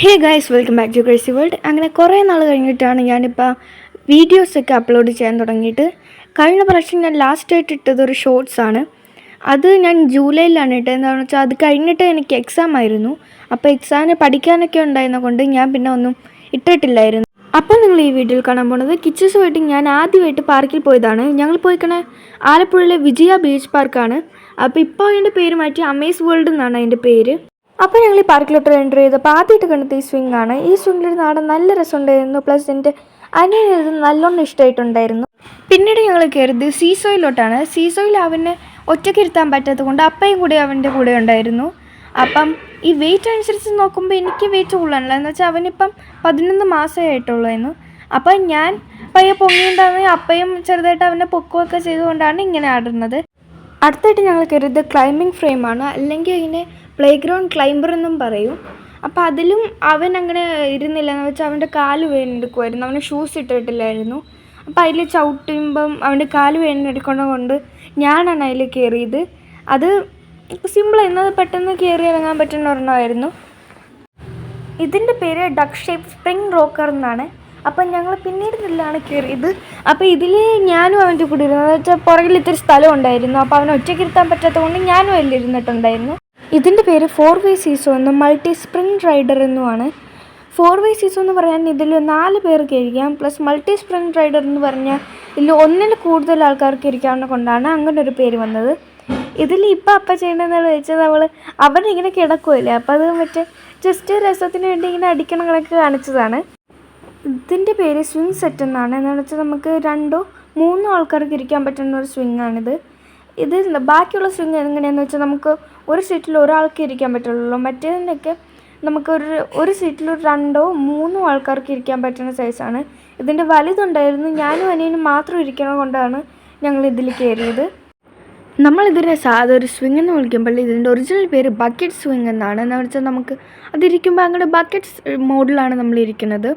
Hey guys, welcome back to crazy world. അങ്ങനെ കുറേ നാൾ കഴിഞ്ഞിട്ടാണ് ഞാനിപ്പോൾ വീഡിയോസൊക്കെ അപ്ലോഡ് ചെയ്യാൻ തുടങ്ങിയിട്ട്. കഴിഞ്ഞ പ്രാവശ്യം ഞാൻ ലാസ്റ്റായിട്ട് ഇട്ടത് ഒരു ഷോർട്സാണ്. അത് ഞാൻ ജൂലൈയിലാണ് ഇട്ടത്. എന്താണെന്ന് വെച്ചാൽ അത് കഴിഞ്ഞിട്ട് എനിക്ക് എക്സാം ആയിരുന്നു. അപ്പോൾ എക്സാമിന് പഠിക്കാനൊക്കെ ഉണ്ടായിരുന്ന കൊണ്ട് ഞാൻ പിന്നെ ഒന്നും ഇട്ടിട്ടില്ലായിരുന്നു. അപ്പോൾ നിങ്ങൾ ഈ വീഡിയോയിൽ കാണാൻ പോകുന്നത് കിച്ചസുമായിട്ട് ഞാൻ ആദ്യമായിട്ട് പാർക്കിൽ പോയതാണ്. ഞങ്ങൾ പോയിക്കണേ ആലപ്പുഴയിലെ വിജയ ബീച്ച് പാർക്കാണ്. അപ്പോൾ ഇപ്പോൾ അതിൻ്റെ പേര് മാറ്റി അമേസ് വേൾഡ് എന്നാണ് അതിൻ്റെ പേര്. അപ്പോൾ ഞങ്ങൾ ഈ പാർക്കിലോട്ട് എൻ്റർ ചെയ്തപ്പോൾ ആദ്യമായിട്ട് കണ്ടത് ഈ സ്വിങ് ആണ്. ഈ സ്വിങ്ങിൽ നാടൻ നല്ല രസമുണ്ടായിരുന്നു. പ്ലസ് എൻ്റെ അനിയനത് നല്ലോണം ഇഷ്ടമായിട്ടുണ്ടായിരുന്നു. പിന്നീട് ഞങ്ങൾ കയറിയത് സീസോയിലോട്ടാണ്. സീസോയിൽ അവനെ ഒറ്റയ്ക്ക് ഇരുത്താൻ പറ്റാത്തത് കൊണ്ട് അപ്പയും കൂടി അവൻ്റെ കൂടെ ഉണ്ടായിരുന്നു. അപ്പം ഈ വെയിറ്റ് അനുസരിച്ച് നോക്കുമ്പോൾ എനിക്ക് വെയിറ്റ് കൂടുതലാണല്ലോ. എന്ന് വെച്ചാൽ അവനിപ്പം 11 മാസമേ ആയിട്ടുള്ളായിരുന്നു. അപ്പം ഞാൻ പയ്യെ പൊങ്ങിയിട്ടാണ്, അപ്പയും ചെറുതായിട്ട് അവനെ പൊക്കുകയൊക്കെ ചെയ്തുകൊണ്ടാണ് ഇങ്ങനെ ആടുന്നത്. അടുത്തായിട്ട് ഞങ്ങൾ കയറിയത് ക്ലൈമ്പിംഗ് ഫ്രെയിമാണ്, അല്ലെങ്കിൽ അതിനെ പ്ലേ ഗ്രൗണ്ട് ക്ലൈംബർ എന്നും പറയും. അപ്പോൾ അതിലും അവൻ അങ്ങനെ ഇരുന്നില്ല. എന്ന് വെച്ചാൽ അവൻ്റെ കാല് വേദനെടുക്കുമായിരുന്നു. അവന് ഷൂസ് ഇട്ടിട്ടില്ലായിരുന്നു. അപ്പോൾ അതിൽ ചവിട്ടുമ്പം അവൻ്റെ കാല് വേദനെടുക്കുന്നത് കൊണ്ട് ഞാനാണ് അതിൽ കയറിയത്. അത് സിമ്പിളായിരുന്നു, അത് പെട്ടെന്ന് കയറി ഇറങ്ങാൻ പറ്റുന്ന ഒരെണ്ണമായിരുന്നു. ഇതിൻ്റെ പേര് ഡക്ക് ഷേപ്പ് സ്പ്രിംഗ് റോക്കർ എന്നാണ്. അപ്പം ഞങ്ങൾ പിന്നീട് ഇതിലാണ് കയറിയത്. അപ്പോൾ ഇതിൽ ഞാനും അവൻ്റെ കൂടെ ഇരുന്നു. എന്ന് വെച്ചാൽ പുറകിൽ ഇത്തിരി സ്ഥലം ഉണ്ടായിരുന്നു. അപ്പോൾ അവനെ ഒറ്റയ്ക്ക് ഇരുത്താൻ പറ്റാത്തത് കൊണ്ട് ഞാനും അതിൽ ഇരുന്നിട്ടുണ്ടായിരുന്നു. ഇതിൻ്റെ പേര് 4-way സീസോ എന്നും മൾട്ടി സ്പ്രിംഗ് റൈഡർ എന്നുമാണ്. 4-way സീസോ എന്ന് പറയാൻ ഇതിൽ 4 പേർക്ക് ഇരിക്കാം. പ്ലസ് മൾട്ടി സ്പ്രിംഗ് റൈഡർ എന്ന് പറഞ്ഞാൽ ഇതിൽ ഒന്നിൽ കൂടുതൽ ആൾക്കാർക്ക് ഇരിക്കാവുന്ന കൊണ്ടാണ് അങ്ങനെ ഒരു പേര് വന്നത്. ഇതിൽ ഇപ്പം അപ്പ ചെയ്യണമെന്ന് വെച്ചാൽ അവരിങ്ങനെ കിടക്കുമല്ലേ, അപ്പോൾ അത് മറ്റേ ജസ്റ്റ് രസത്തിന് വേണ്ടി ഇങ്ങനെ അടിക്കണ കണക്ക് കാണിച്ചതാണ്. ഇതിൻ്റെ പേര് സ്വിങ് സെറ്റ് എന്നാണ്. എന്താണെന്ന് വെച്ചാൽ നമുക്ക് 2-3 ആൾക്കാർക്ക് ഇരിക്കാൻ പറ്റുന്ന ഒരു സ്വിങ്ങാണിത്. ഇത് ബാക്കിയുള്ള സ്വിങ് എങ്ങനെയാണെന്ന് വെച്ചാൽ നമുക്ക് ഒരു സീറ്റിൽ ഒരാൾക്ക് ഇരിക്കാൻ പറ്റുള്ളൂ. മറ്റേതിൻ്റെയൊക്കെ നമുക്ക് ഒരു സീറ്റിൽ 2-3 ആൾക്കാർക്ക് ഇരിക്കാൻ പറ്റുന്ന സൈസാണ്. ഇതിൻ്റെ വലുതുണ്ടായിരുന്നു. ഞാനും അനിയനും മാത്രം ഇരിക്കുന്നത് കൊണ്ടാണ് ഞങ്ങൾ ഇതിൽ കയറിയത്. നമ്മളിതിനെ സാധാ ഒരു സ്വിങ് എന്ന് വിളിക്കുമ്പോൾ ഇതിൻ്റെ ഒറിജിനൽ പേര് ബക്കറ്റ് സ്വിങ് എന്നാണ്. എന്ന് വെച്ചാൽ നമുക്ക് അതിരിക്കുമ്പോൾ അങ്ങനെ ബക്കറ്റ് മോഡിലാണ് നമ്മളിരിക്കുന്നത്.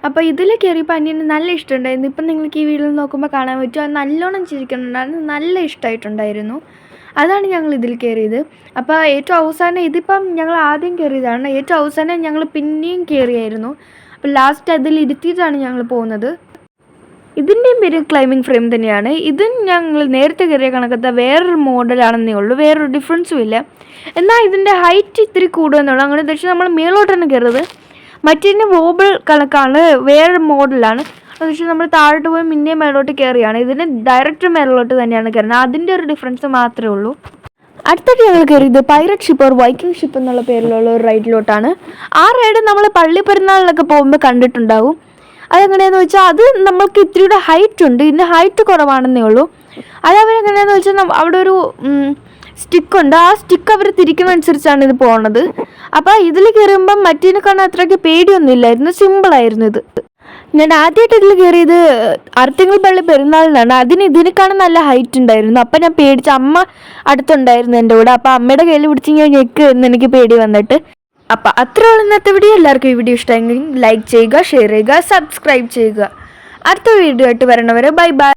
അപ്പോൾ ഇതിൽ കയറിയപ്പോൾ അനിയന് നല്ല ഇഷ്ടമുണ്ടായിരുന്നു. ഇപ്പം നിങ്ങൾക്ക് ഈ വീഡിയോയിൽ നോക്കുമ്പോൾ കാണാൻ പറ്റും, അത് നല്ലോണം ചിരിക്കുന്നുണ്ടായിരുന്നു. നല്ല ഇഷ്ടമായിട്ടുണ്ടായിരുന്നു. അതാണ് ഞങ്ങൾ ഇതിൽ കയറിയത്. അപ്പോൾ ഏറ്റവും അവസാനം ഇതിപ്പം ഞങ്ങൾ ആദ്യം കയറിയതാണ്. ഏറ്റവും അവസാനം ഞങ്ങൾ പിന്നെയും കയറിയായിരുന്നു. അപ്പോൾ ലാസ്റ്റ് അതിൽ ഇരുത്തിയിട്ടാണ് ഞങ്ങൾ പോകുന്നത്. ഇതിൻ്റെയും പേര് ക്ലൈമ്പിംഗ് ഫ്രെയിം തന്നെയാണ്. ഇതും ഞങ്ങൾ നേരത്തെ കയറിയ കണക്കത്തെ വേറൊരു മോഡലാണെന്നേ ഉള്ളൂ, വേറൊരു ഡിഫറൻസും ഇല്ല. എന്നാൽ ഇതിൻ്റെ ഹൈറ്റ് ഇത്തിരി കൂടുമെന്നുള്ളൂ. അങ്ങനെ വെച്ചാൽ നമ്മൾ മേലോട്ടാണ് കയറുന്നത്. മറ്റേതിന് വോബിൾ കണക്കാണ്, വേറൊരു മോഡലാണ്. എന്ന് വെച്ചാൽ നമ്മൾ താഴോട്ട് പോയി പിന്നെയും മേലോട്ട് കയറിയാണ്. ഇതിന് ഡയറക്റ്റ് മേലോട്ട് തന്നെയാണ് കയറുന്നത്. അതിൻ്റെ ഒരു ഡിഫറൻസ് മാത്രമേ ഉള്ളൂ. അടുത്തായിട്ട് ഞങ്ങൾ കയറിയത് pirate ship or viking ship എന്നുള്ള പേരിലുള്ള ഒരു റൈഡിലോട്ടാണ്. ആ റൈഡ് നമ്മൾ പള്ളി പെരുന്നാളിലൊക്കെ പോകുമ്പോൾ കണ്ടിട്ടുണ്ടാവും. അതെങ്ങനെയാണെന്ന് വെച്ചാൽ അത് നമ്മൾക്ക് ഇത്തിരിയുടെ ഹൈറ്റ് ഉണ്ട്, ഇതിൻ്റെ ഹൈറ്റ് കുറവാണെന്നേ ഉള്ളൂ. അത് അവരെങ്ങനെയാണെന്ന് വെച്ചാൽ അവിടെ ഒരു സ്റ്റിക്കുണ്ട്. ആ സ്റ്റിക്ക് അവർ തിരിക്കുന്നതനുസരിച്ചാണ് ഇത് പോകുന്നത്. അപ്പോൾ ഇതിൽ കയറുമ്പം മറ്റേതിനെ കാണാൻ അത്രയ്ക്ക് പേടിയൊന്നും ഇല്ലായിരുന്നു, സിമ്പിളായിരുന്നു ഇത്. ഞാൻ ആദ്യമായിട്ട് ഇതിൽ കയറിയത് അർത്തിങ്കൾ പള്ളി പെരുന്നാളിനാണ്. ഇതിനേക്കാളും നല്ല ഹൈറ്റ് ഉണ്ടായിരുന്നു. അപ്പം ഞാൻ പേടിച്ച്, അമ്മ അടുത്തുണ്ടായിരുന്നു എൻ്റെ കൂടെ. അപ്പോൾ അമ്മയുടെ കയ്യിൽ പിടിച്ച് ഞാൻ ഞെക്ക് എന്ന് എനിക്ക് പേടി വന്നിട്ട്. അപ്പം അത്രയുള്ള ഇന്നത്തെ വീഡിയോ. എല്ലാവർക്കും ഈ വീഡിയോ ഇഷ്ടമെങ്കിൽ ലൈക്ക് ചെയ്യുക, ഷെയർ ചെയ്യുക, സബ്സ്ക്രൈബ് ചെയ്യുക. അടുത്ത വീഡിയോ ആയിട്ട് വരണവരെ ബൈ ബൈ.